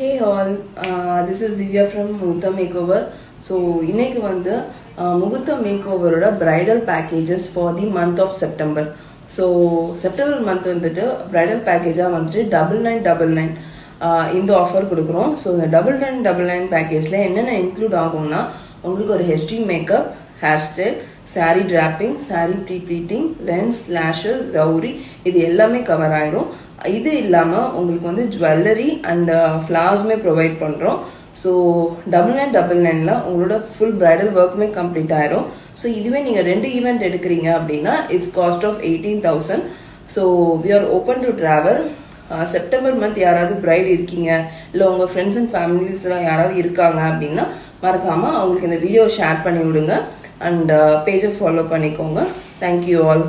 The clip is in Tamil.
Hey all, this is Divya from Muhurtha Makeover. So, இன்னைக்கு வந்து Muhurtha Makeover ஓட bridal packages for the month of September. So, September month வந்துட்டு bridal package-ஆ வந்துட்டு 9999 இந்த ஆஃபர் கொடுக்குறோம். ஸோ இந்த 9999 பேக்கேஜில் என்னென்ன இன்க்ளூட் ஆகும்னா உங்களுக்கு ஒரு HD makeup, hair style, sari draping, sari pleating, lens, lashes, ஜவுரி இது எல்லாமே கவர் ஆயிரும். இது இல்லாமல் உங்களுக்கு வந்து ஜுவல்லரி அண்ட் ஃப்ளார்ஸுமே ப்ரொவைட் பண்ணுறோம். ஸோ 9999 உங்களோட ஃபுல் பிரைடல் ஒர்க்குமே கம்ப்ளீட் ஆயிரும். ஸோ இதுவே நீங்கள் 2 ஈவெண்ட் எடுக்கிறீங்க அப்படின்னா it's cost of 18,000. So we are open to travel. September month யாராவது பிரைட் இருக்கீங்க, இல்லை உங்கள் ஃப்ரெண்ட்ஸ் அண்ட் ஃபேமிலிஸ்லாம் யாராவது இருக்காங்க அப்படின்னா மறக்காமல் அவங்களுக்கு இந்த வீடியோ ஷேர் பண்ணி விடுங்க அண்ட் பேஜை ஃபாலோ பண்ணிக்கோங்க. Thank you all.